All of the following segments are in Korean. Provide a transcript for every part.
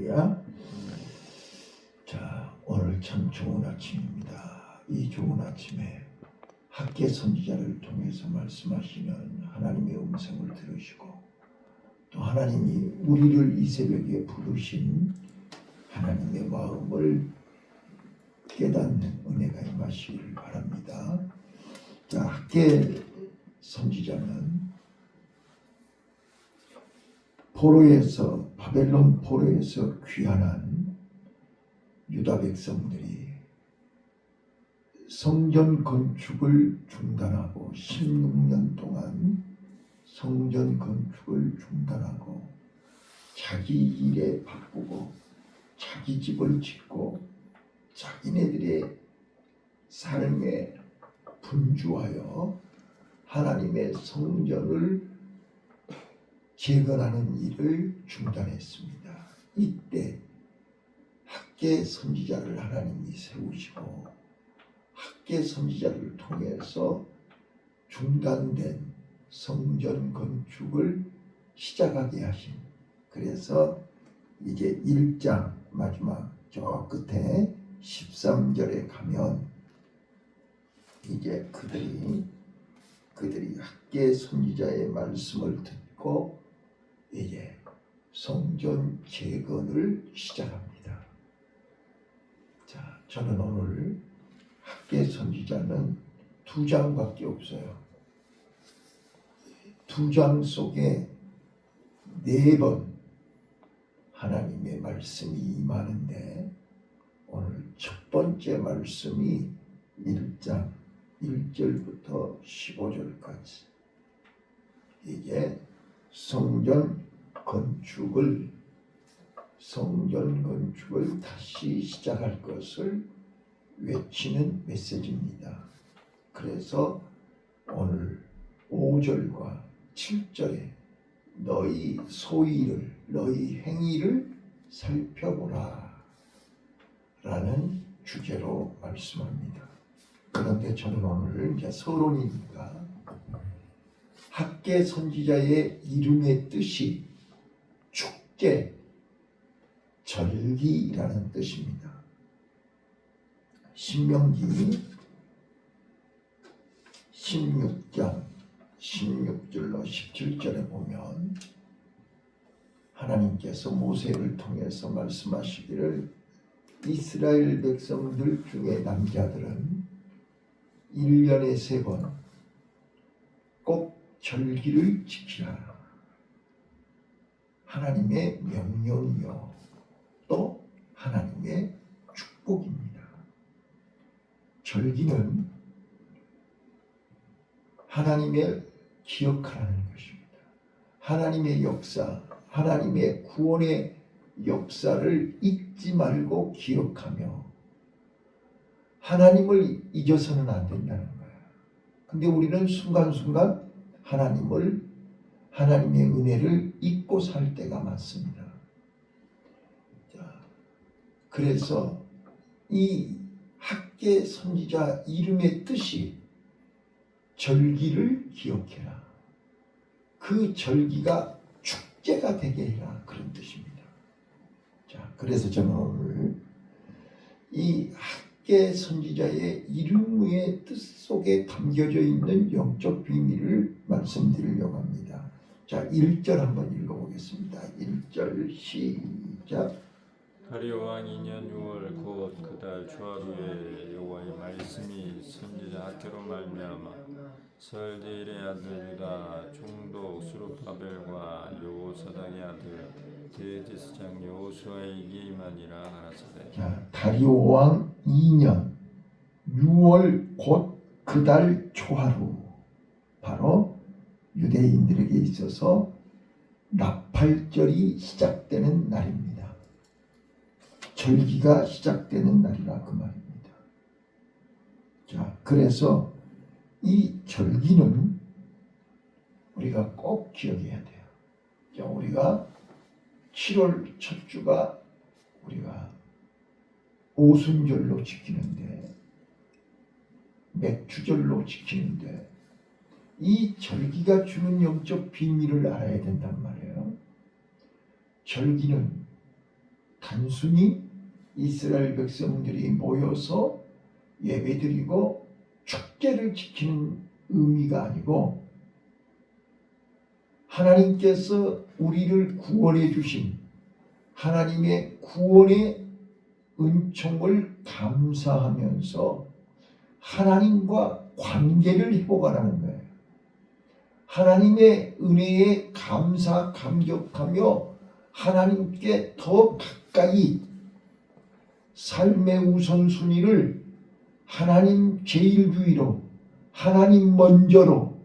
할렐루야. 자, 오늘 참 좋은 아침입니다. 이 좋은 아침에 학계 선지자를 통해서 말씀하시는 하나님의 음성을 들으시고 또 하나님이 우리를 이 새벽에 부르신 하나님의 마음을 깨닫는 은혜가 임하시기를 바랍니다. 자, 학계 선지자는 바벨론 포로에서 귀환한 유다 백성들이 성전 건축을 중단하고 16년 동안 성전 건축을 중단하고 자기 일에 바쁘고 자기 집을 짓고 자기네들의 삶에 분주하여 하나님의 성전을 재건하는 일을 중단했습니다. 이때 학계 선지자를 하나님이 세우시고 학계 선지자를 통해서 중단된 성전 건축을 시작하게 하신, 그래서 이제 1장 마지막 저 끝에 13절에 가면 이제 그들이 학계 선지자의 말씀을 듣고 이제 성전 재건을 시작합니다. 자, 저는 오늘 학계 선지자는 2장밖에 없어요. 2장 속에 4번 하나님의 말씀이 임하는데 오늘 첫 번째 말씀이 1장 1절부터 15절까지 이게 성전 건축을 다시 시작할 것을 외치는 메시지입니다. 그래서 오늘 5절과 7절에 너희 소위를, 너희 행위를 살펴보라 라는 주제로 말씀합니다. 그런데 저는 오늘 이제 서론이니까 학계 선지자의 이름의 뜻이 축제, 절기라는 뜻입니다. 신명기 16장 16절로 17절에 보면 하나님께서 모세를 통해서 말씀하시기를 이스라엘 백성들 중에 남자들은 1년에 3번 꼭 절기를 지키라. 하나님의 명령이요 또 하나님의 축복입니다. 절기는 하나님의 기억하라는 것입니다. 하나님의 역사, 하나님의 구원의 역사를 잊지 말고 기억하며 하나님을 잊어서는 안 된다는 거예요. 근데 우리는 순간순간 하나님의 은혜를 잊고 살 때가 많습니다. 자, 그래서 이 학계 선지자 이름의 뜻이 절기를 기억해라. 그 절기가 축제가 되게 해라. 그런 뜻입니다. 자, 그래서 저는 오늘 이 학계 선지자의 이름의 뜻 속에 담겨져 있는 영적 비밀을 말씀드리려고 합니다. 자, 1절 한번 읽어보겠습니다. 1절 시작. 다리오 왕 2년 6월 곧 그달 초하루에 여호와의 말씀이 선지자 학계로 말미암아 살디엘의 아들 유다 총독 스룹바벨과 여호사닥의 아들 대제사장 여호수아에게 임하니라 하라사대. 자, 다리오 왕 2년 6월 곧 그달 초하루, 바로 유대인들에게 있어서 나팔절이 시작되는 날입니다. 절기가 시작되는 날이라 그 말입니다. 자, 그래서 이 절기는 우리가 꼭 기억해야 돼요. 자, 우리가 7월 첫 주가 우리가 오순절로 지키는데, 맥주절로 지키는데 이 절기가 주는 영적 비밀을 알아야 된단 말이에요. 절기는 단순히 이스라엘 백성들이 모여서 예배드리고 축제를 지키는 의미가 아니고 하나님께서 우리를 구원해 주신 하나님의 구원의 은총을 감사하면서 하나님과 관계를 회복하라는 거예요. 하나님의 은혜에 감사 감격하며 하나님께 더 가까이 삶의 우선순위를 하나님 제일주의로, 하나님 먼저로,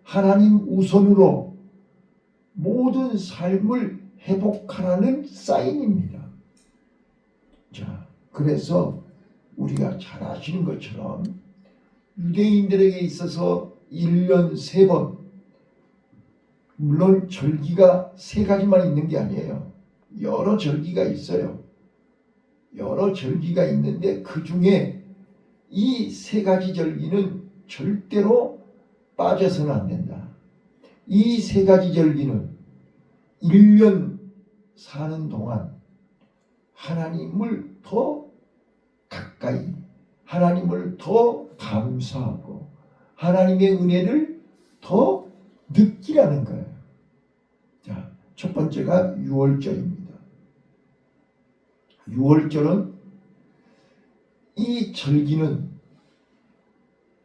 하나님 우선으로 모든 삶을 회복하라는 사인입니다. 자, 그래서 우리가 잘 아시는 것처럼 유대인들에게 있어서 1년 3번, 물론 절기가 3가지만 있는 게 아니에요. 여러 절기가 있어요. 여러 절기가 있는데 그 중에 이 3가지 절기는 절대로 빠져서는 안 된다. 이 3가지 절기는 1년 사는 동안 하나님을 더 가까이, 하나님을 더 감사하고 하나님의 은혜를 더 느끼라는 거예요. 자, 첫 번째가 유월절입니다. 유월절은 이 절기는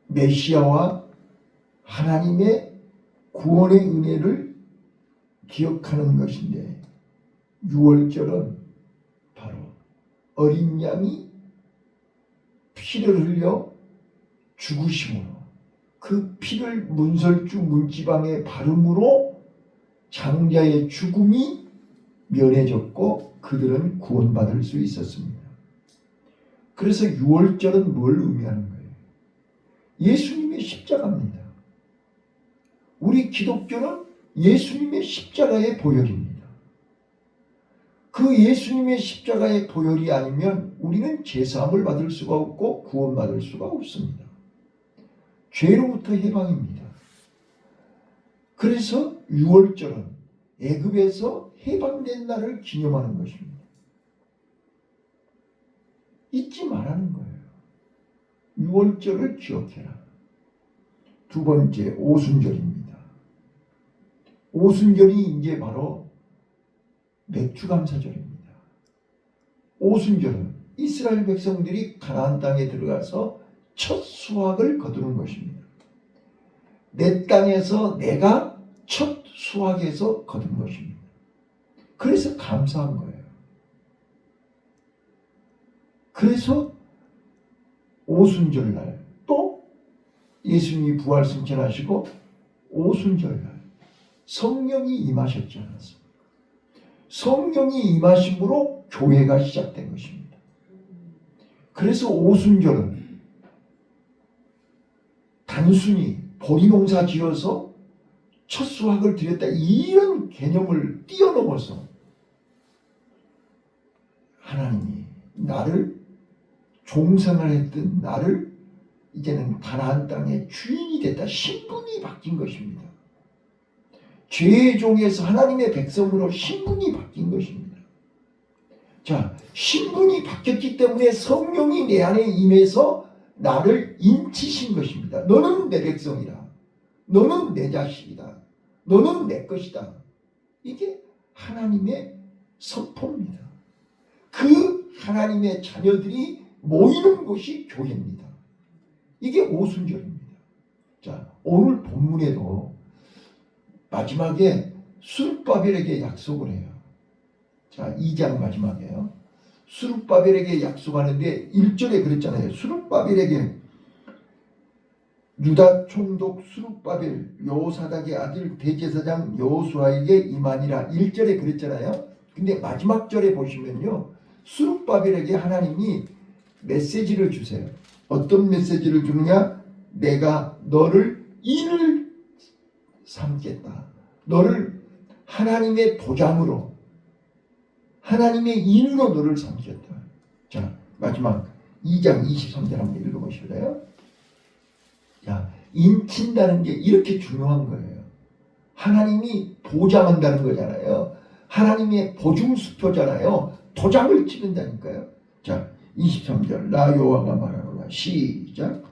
메시아와 하나님의 구원의 은혜를 기억하는 것인데 유월절은 바로 어린 양이 피를 흘려 죽으심으로 그 피를 문설주 문지방에 바름으로 장자의 죽음이 면해졌고 그들은 구원받을 수 있었습니다. 그래서 유월절은 뭘 의미하는 거예요? 예수님의 십자가입니다. 우리 기독교는 예수님의 십자가의 보혈입니다. 그 예수님의 십자가의 보혈이 아니면 우리는 제사함을 받을 수가 없고 구원받을 수가 없습니다. 죄로부터 해방입니다. 그래서 유월절은 애굽에서 해방된 날을 기념하는 것입니다. 잊지 말라는 거예요. 유월절을 기억해라. 두 번째, 오순절입니다. 오순절이 이제 바로 맥주감사절입니다. 오순절은 이스라엘 백성들이 가나안 땅에 들어가서 첫 수확을 거두는 것입니다. 내 땅에서 내가 첫 수확에서 거둔 것입니다. 그래서 감사한 거예요. 그래서 오순절날 또 예수님이 부활 승천하시고 오순절날 성령이 임하셨지 않았습니까? 성령이 임하심으로 교회가 시작된 것입니다. 그래서 오순절은 단순히 보리농사 지어서 첫 수확을 드렸다 이런 개념을 뛰어넘어서 하나님이 나를 종생을 했던 나를 이제는 가나안 땅의 주인이 됐다. 신분이 바뀐 것입니다. 죄의 종에서 하나님의 백성으로 신분이 바뀐 것입니다. 자, 신분이 바뀌었기 때문에 성령이 내 안에 임해서 나를 인치신 것입니다. 너는 내 백성이다. 너는 내 자식이다. 너는 내 것이다. 이게 하나님의 선포입니다. 그 하나님의 자녀들이 모이는 곳이 교회입니다. 이게 오순절입니다. 자, 오늘 본문에도 마지막에 수룹바벨에게 약속을 해요. 자, 2장 마지막에요. 수룹바벨에게 약속하는데 1절에 그랬잖아요. 수룹바벨에게 유다 총독 수룹바벨 여호사닥의 아들 대제사장 여호수아에게 임하니라 1절에 그랬잖아요. 근데 마지막 절에 보시면요. 수룹바벨에게 하나님이 메시지를 주세요. 어떤 메시지를 주느냐? 내가 너를 인을 삼겠다. 너를 하나님의 도장으로 하나님의 인으로 너를 삼겠다. 자, 마지막 2장 23절 한번 읽어보실래요? 자, 인친다는 게 이렇게 중요한 거예요. 하나님이 보장한다는 거잖아요. 하나님의 보증수표잖아요. 도장을 찍는다니까요. 자, 23절 나 여호와가 말하노라. 시작.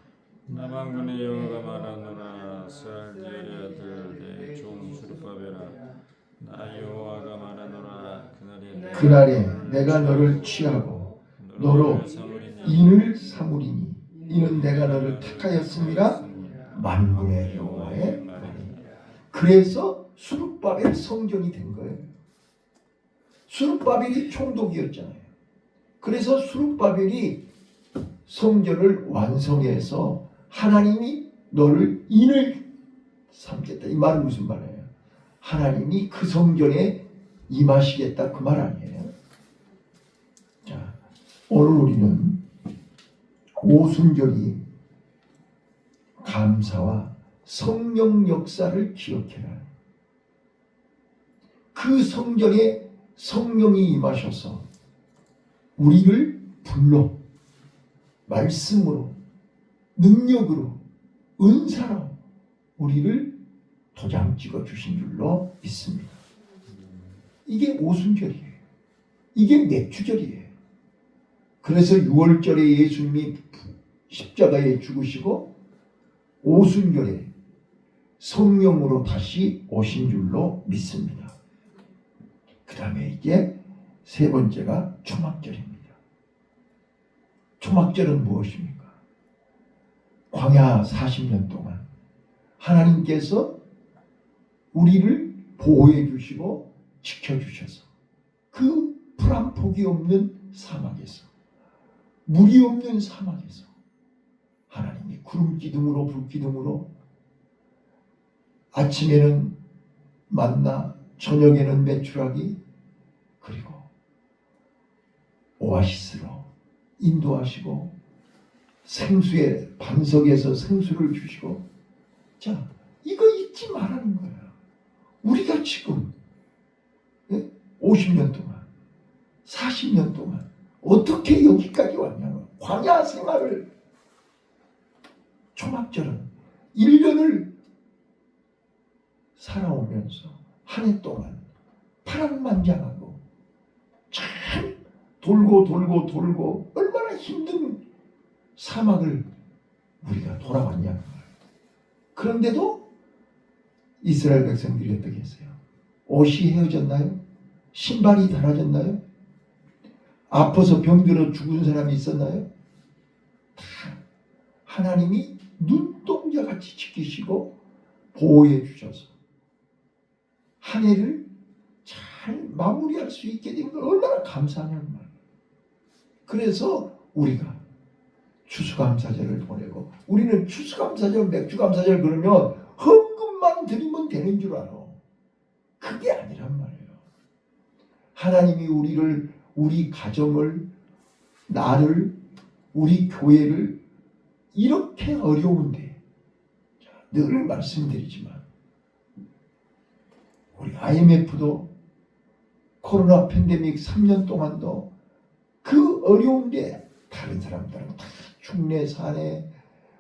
나 만군의 여호와가 말하노라. 스알디엘의 아들 내 종 스룹바벨아, 나 여호와가 말하노라. 그날에 내가 너를 취하고 너로 인을 삼으리니 이는 내가 너를 택하였음이라 만군의 여호와의 말이니라. 그래서 스룹바벨 성전이 된 거예요. 스룹바벨이 총독이었잖아요. 그래서 스룹바벨이 성전을 완성해서 하나님이 너를 인을 삼겠다. 이 말은 무슨 말이에요? 하나님이 그 성전에 임하시겠다 그 말 아니에요? 자, 오늘 우리는 오순절이 감사와 성령 역사를 기억해라. 그 성전에 성령이 임하셔서 우리를 불러 말씀으로 능력으로 은사로 우리를 도장 찍어 주신 줄로 믿습니다. 이게 오순절이에요. 이게 맥주절이에요. 그래서 6월절에 예수님이 십자가에 죽으시고 오순절에 성령으로 다시 오신 줄로 믿습니다. 그 다음에 이제 세 번째가 초막절입니다. 초막절은 무엇입니까? 광야 40년 동안 하나님께서 우리를 보호해 주시고 지켜주셔서 그 풀 한 폭이 없는 사막에서 물이 없는 사막에서 하나님이 구름 기둥으로 불 기둥으로 아침에는 만나 저녁에는 메추라기 그리고 오아시스로 인도하시고 생수의 반석에서 생수를 주시고 자 이거 잊지 말라는 거예요. 우리가 지금 50년 동안 40년 동안 어떻게 여기까지 왔냐면 광야 생활을 초막절은 1년을 살아오면서 한 해 동안 파란만장하고 참 돌고 얼마나 힘든 사막을 우리가 돌아왔냐는 거예요. 그런데도 이스라엘 백성들이 어떻게 했어요? 옷이 헤어졌나요? 신발이 닳아졌나요? 아파서 병들어 죽은 사람이 있었나요? 다 하나님이 눈동자같이 지키시고 보호해 주셔서 한 해를 잘 마무리할 수 있게 된 걸 얼마나 감사하냐는 말이에요. 그래서 우리가 추수감사절을 보내고 우리는 추수감사절, 맥주감사절 그러면 헌금만 드리면 되는 줄 알아. 그게 아니란 말이에요. 하나님이 우리를, 우리 가정을, 나를, 우리 교회를 이렇게 어려운데 늘 말씀드리지만 우리 IMF도 코로나 팬데믹 3년 동안도 그 어려운데 다른 사람들은 다 죽네 사네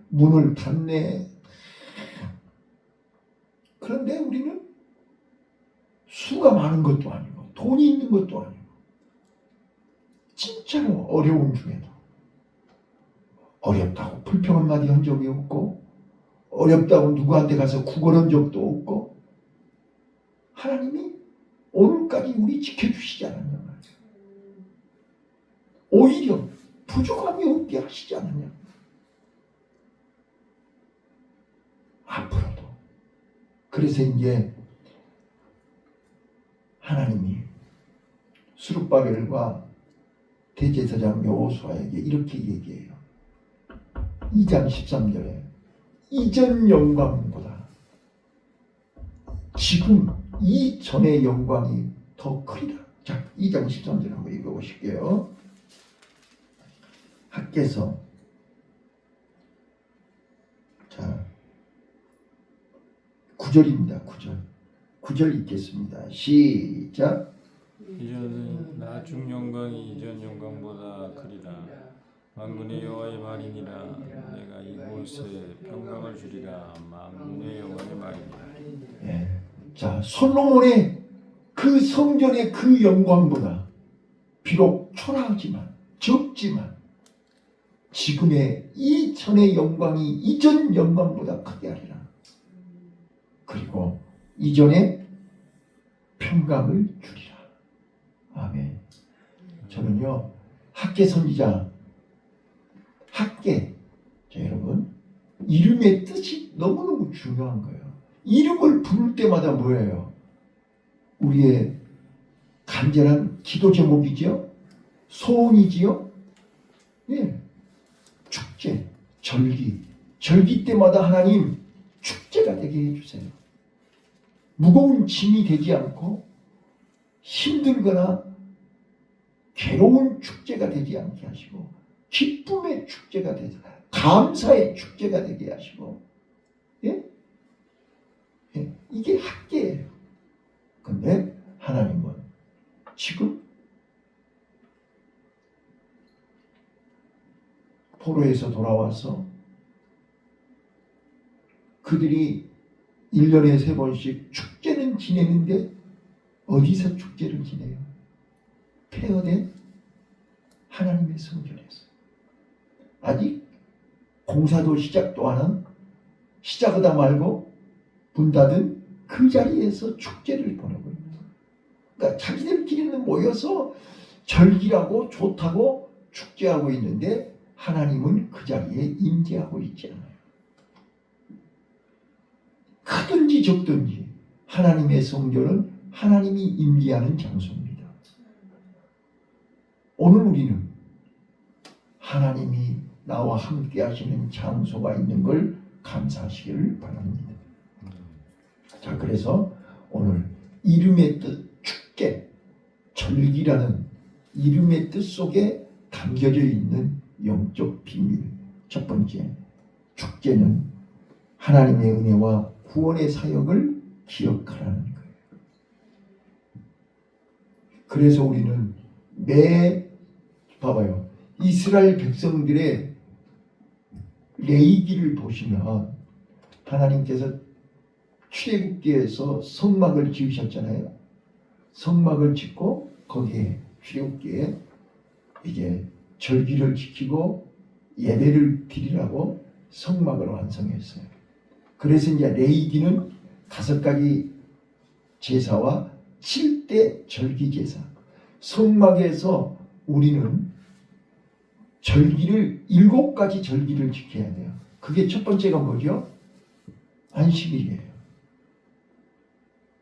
문을 닫네. 그런데 우리는 수가 많은 것도 아니고 돈이 있는 것도 아니고 진짜로 어려운 중에도 어렵다고 불평 한마디 한 적이 없고 어렵다고 누구한테 가서 구걸한 적도 없고 하나님이 오늘까지 우리 지켜주시지 않았냐 말이야. 오히려 부족함이 없게 하시지 않았냐. 앞으로도. 그래서 이제 하나님이 스룹바벨과 대제사장 여호수아에게 이렇게 얘기해요. 2장 13절에 이전 영광보다 지금 이전의 영광이 더 크리라. 자, 2장 13절 한번 읽어보실게요. 학께서 자 9절입니다. 9절 읽겠습니다. 시작. 이전은 나중 영광이 이전 영광보다 크리라. 만군의 여호와의 말이니라. 내가 이곳에 평강을 주리라. 만군의 여호와의 말이니라. 자, 솔로몬의 그 성전의 그 영광보다 비록 초라하지만 적지만 지금의 이 전의 영광이 이전 영광보다 크게 하리라. 그리고 이전의 평강을 주리라. 아멘. 저는요 학계 선지자 학계 여러분 이름의 뜻이 너무너무 중요한 거예요. 이름을 부를 때마다 뭐예요? 우리의 간절한 기도 제목이지요. 소원이지요. 예. 축제, 절기 때마다 하나님 축제가 되게 해주세요. 무거운 짐이 되지 않고 힘들거나 괴로운 축제가 되지 않게 하시고 기쁨의 축제가 되서 감사의 축제가 되게 하시고 예? 예, 이게 학계예요. 근데 하나님은 지금 포로에서 돌아와서 그들이 1년에 3번씩 축제는 지내는데 어디서 축제를 지내요? 폐허된 하나님의 성전에서. 아직 공사도 시작도 안 한 시작하다 말고 문 닫은 그 자리에서 축제를 보내고 있는 거예요. 그러니까 자기들끼리는 모여서 절기라고 좋다고 축제하고 있는데 하나님은 그 자리에 임재하고 있지 않아요. 크든지 적든지 하나님의 성전은 하나님이 임재하는 장소입니다. 오늘 우리는 하나님이 나와 함께 하시는 장소가 있는 걸 감사하시기를 바랍니다. 자, 그래서 오늘 이름의 뜻 축제, 절기라는 이름의 뜻 속에 담겨져 있는 영적 비밀. 첫 번째, 축제는 하나님의 은혜와 구원의 사역을 기억하라는 거예요. 그래서 우리는 봐봐요. 이스라엘 백성들의 레위기를 보시면 하나님께서 출애굽기에서 성막을 지으셨잖아요. 성막을 짓고 거기에 출애굽기에 이제 절기를 지키고 예배를 드리라고 성막을 완성했어요. 그래서 이제 레위기는 5가지 제사와 7대 절기 제사. 성막에서 우리는 절기를 7가지 절기를 지켜야 돼요. 그게 첫 번째가 뭐죠? 안식일이에요.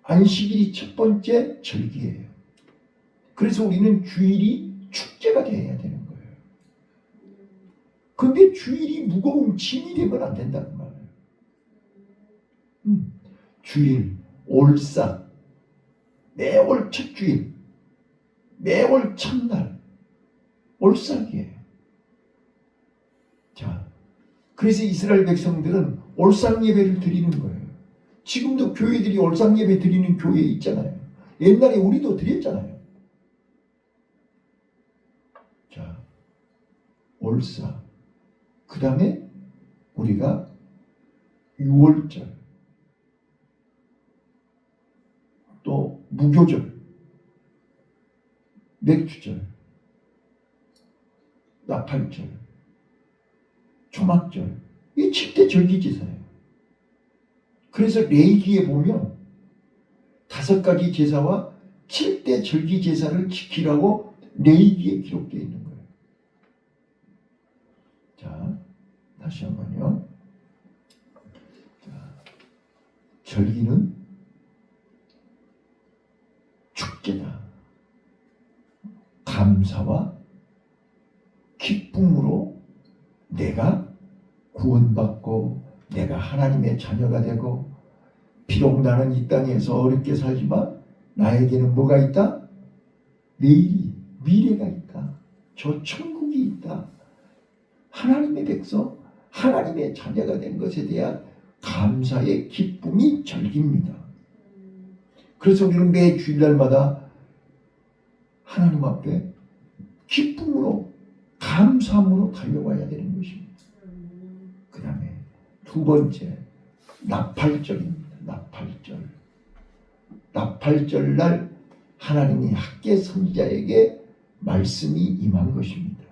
안식일이 첫 번째 절기예요. 그래서 우리는 주일이 축제가 되어야 되는 거예요. 근데 주일이 무거운 짐이 되면 안 된다는 말이에요. 주일, 올사, 매월 첫 주일, 매월 첫날, 올삭이에요. 자, 그래서 이스라엘 백성들은 올삭 예배를 드리는 거예요. 지금도 교회들이 올삭 예배 드리는 교회 있잖아요. 옛날에 우리도 드렸잖아요. 자, 올사. 그 다음에 우리가 6월절, 또 무교절, 맥주절, 나팔절, 초막절, 이 7대 절기제사예요. 그래서 레위기에 보면 5가지 제사와 7대 절기제사를 지키라고 레위기에 기록되어 있는 거예요. 자, 다시 한번요. 자, 절기는 축제다. 감사와 기쁨으로 내가 구원받고 내가 하나님의 자녀가 되고 비록 나는 이 땅에서 어렵게 살지만 나에게는 뭐가 있다? 내일이 미래가 있다. 저 천국이 있다. 하나님의 백성, 하나님의 자녀가 된 것에 대한 감사의 기쁨이 절기입니다. 그래서 우리는 매 주일날마다 하나님 앞에 기쁨으로 감사함으로 달려와야 되는 것입니다. 그 다음에 2번째 나팔절입니다. 나팔절 날 하나님이 학계 선지자에게 말씀이 임한 것입니다.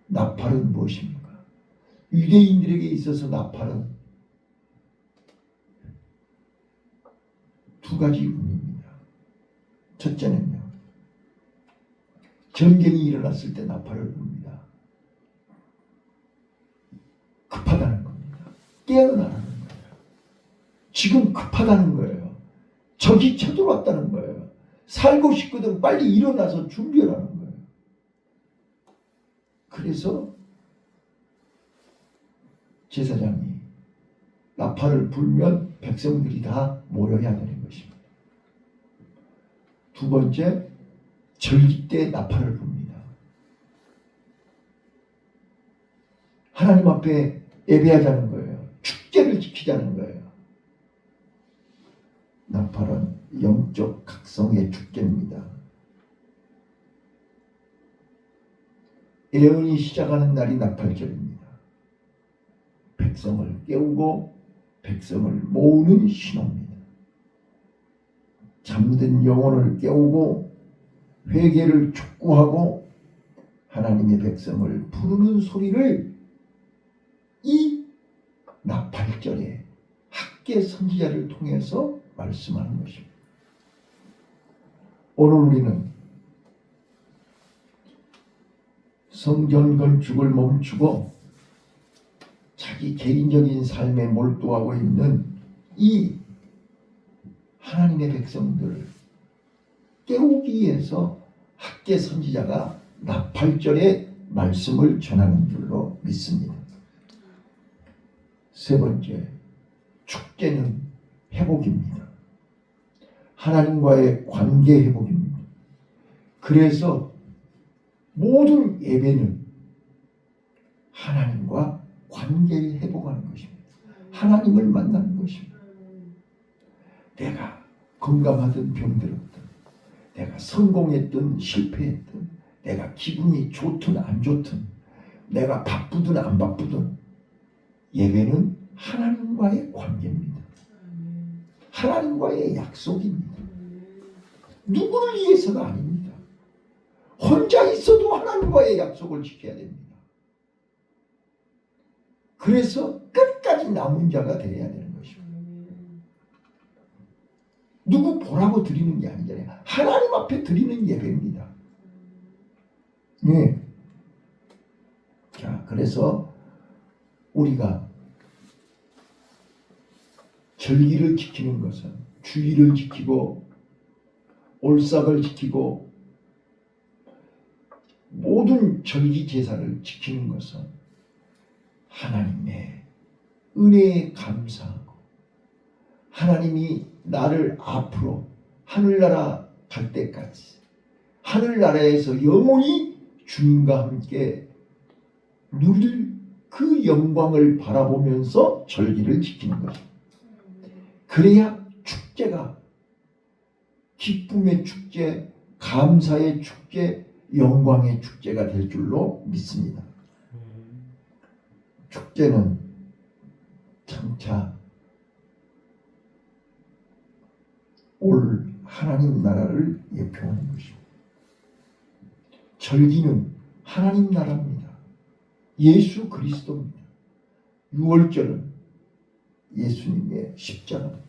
나팔은 무엇입니까? 유대인들에게 있어서 나팔은 두 가지 의미입니다. 첫째는요, 전쟁이 일어났을 때 나팔을 붑니다. 급하다는 겁니다. 깨어나라는 거예요. 지금 급하다는 거예요. 적이 쳐들어왔다는 거예요. 살고 싶거든 빨리 일어나서 준비하라는 거예요. 그래서 제사장이 나팔을 불면 백성들이 다 모여야 되는 것입니다. 두 번째, 절기 때 나팔을 붑니다. 하나님 앞에 예배하자는 거예요. 축제를 지키자는 거예요. 나팔은 영적 각성의 축제입니다. 예언이 시작하는 날이 나팔절입니다. 백성을 깨우고 백성을 모으는 신호입니다. 잠든 영혼을 깨우고 회개를 촉구하고 하나님의 백성을 부르는 소리를 이 나팔절에 학계 선지자를 통해서 말씀하는 것입니다. 오늘 우리는 성전 건축을 멈추고 자기 개인적인 삶에 몰두하고 있는 이 하나님의 백성들을 깨우기 위해서 학계 선지자가 나팔절의 말씀을 전하는 줄로 믿습니다. 세 번째, 축제는 회복입니다. 하나님과의 관계 회복입니다. 그래서 모든 예배는 하나님과 관계를 회복하는 것입니다. 하나님을 만나는 것입니다. 내가 건강하든 병들었든, 내가 성공했든 실패했든, 내가 기분이 좋든 안 좋든, 내가 바쁘든 안 바쁘든, 예배는 하나님과의 관계입니다. 하나님과의 약속입니다. 누구를 위해서가 아닙니다. 혼자 있어도 하나님과의 약속을 지켜야 됩니다. 그래서 끝까지 남은 자가 되어야 되는 것입니다. 누구 보라고 드리는 게 아니잖아요. 하나님 앞에 드리는 예배입니다. 네. 자, 그래서 우리가 절기를 지키는 것은 주의를 지키고 올삭을 지키고 모든 절기 제사를 지키는 것은 하나님의 은혜에 감사하고 하나님이 나를 앞으로 하늘나라 갈 때까지 하늘나라에서 영원히 주님과 함께 누릴 그 영광을 바라보면서 절기를 지키는 것입니다. 그래야 축제가 기쁨의 축제, 감사의 축제, 영광의 축제가 될 줄로 믿습니다. 축제는 장차 올 하나님 나라를 예표하는 것입니다. 절기는 하나님 나라입니다. 예수 그리스도입니다. 유월절은 예수님의 십자가입니다.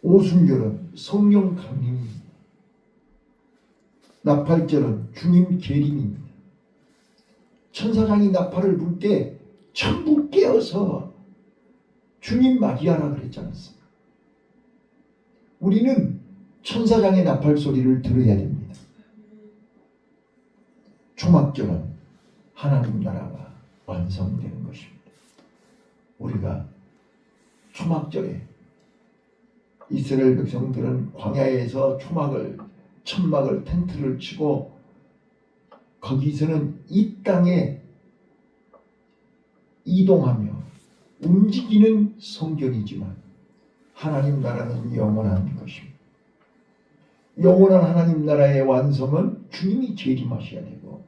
오순절은 성령 강림입니다. 나팔절은 주님 계림입니다. 천사장이 나팔을 불 때 전부 깨어서 주님 맞이하라 그랬지 않습니까? 우리는 천사장의 나팔 소리를 들어야 됩니다. 초막절은 하나님 나라가 완성되는 것입니다. 우리가 초막절에 이스라엘 백성들은 광야에서 천막을 텐트를 치고 거기서는 이 땅에 이동하며 움직이는 성전이지만 하나님 나라는 영원한 것입니다. 영원한 하나님 나라의 완성은 주님이 재림하셔야 되고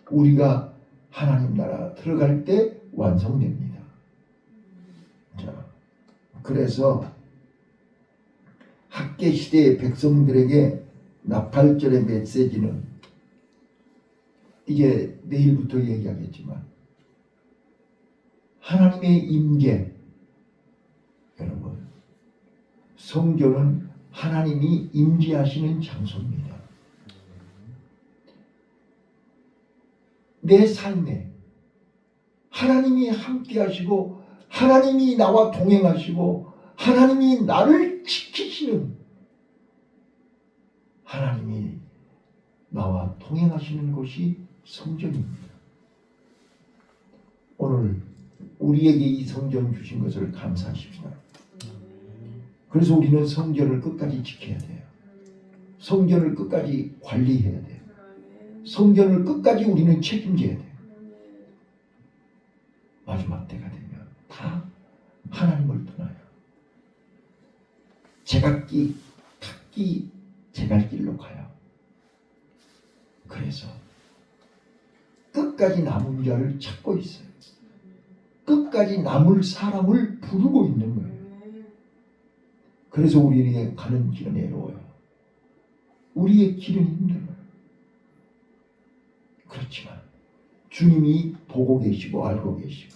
우리가 하나님 나라 들어갈 때 완성됩니다. 자, 그래서 학계 시대의 백성들에게 나팔절의 메시지는 이제 내일부터 얘기하겠지만 하나님의 임재. 여러분, 성전은 하나님이 임재하시는 장소입니다. 내 삶에 하나님이 함께 하시고 하나님이 나와 동행하시고 하나님이 나를 지키시는, 하나님이 나와 동행하시는 곳이 성전입니다. 오늘 우리에게 이 성전 주신 것을 감사하십시오. 그래서 우리는 성전을 끝까지 지켜야 돼요. 성전을 끝까지 관리해야 돼요. 성전을 끝까지 우리는 책임져야 돼요. 마지막 때가 되면 다 하나님을 떠나요. 제각기 각기 제갈 길로 가요. 그래서 끝까지 남은 자를 찾고 있어요. 끝까지 남을 사람을 부르고 있는 거예요. 그래서 우리에게 가는 길은 애로워요. 우리의 길은 힘들어요. 그렇지만 주님이 보고 계시고 알고 계시고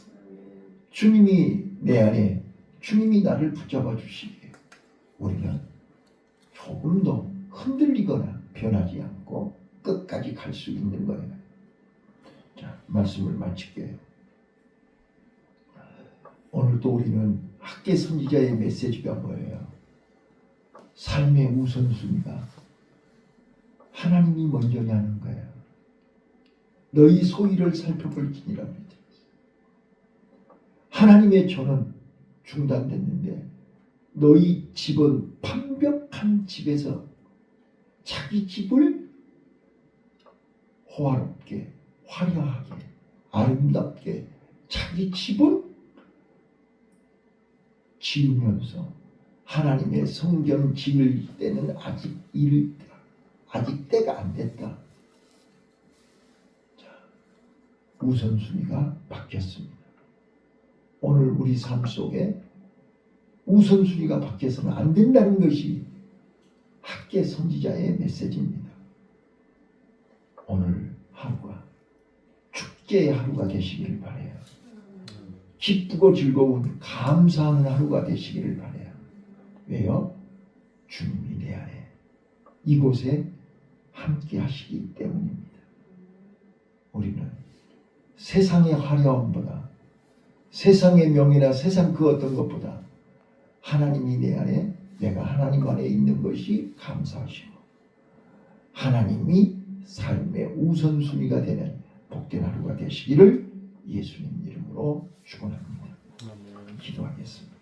주님이 내 안에, 주님이 나를 붙잡아 주시기에 우리는 조금 더 흔들리거나 변하지 않고 끝까지 갈 수 있는 거예요. 자, 말씀을 마칠게요. 오늘 또 우리는 학계 선지자의 메시지가 뭐예요? 삶의 우선순위가 하나님이 먼저냐는 거예요. 너희 소위를 살펴볼지니라. 하나님의 전은 중단됐는데 너희 집은 판벽한 집에서 자기 집을 호화롭게, 화려하게, 아름답게 자기 집을 지으면서 하나님의 성전 지을 때는 아직 때가 안 됐다. 자, 우선순위가 바뀌었습니다. 오늘 우리 삶 속에 우선순위가 바뀌어서는 안 된다는 것이 학계 선지자의 메시지입니다. 오늘 하루가 축제의 하루가 되시기를 바라요. 기쁘고 즐거운 감사하는 하루가 되시기를 바라요. 왜요? 주님이 내 안에 이곳에 함께 하시기 때문입니다. 우리는 세상의 화려함보다, 세상의 명예나 세상 그 어떤 것보다 하나님이 내 안에, 내가 하나님 안에 있는 것이 감사하시고 하나님이 삶의 우선순위가 되는 복된 하루가 되시기를 예수님 이름으로 축원합니다. 기도하겠습니다.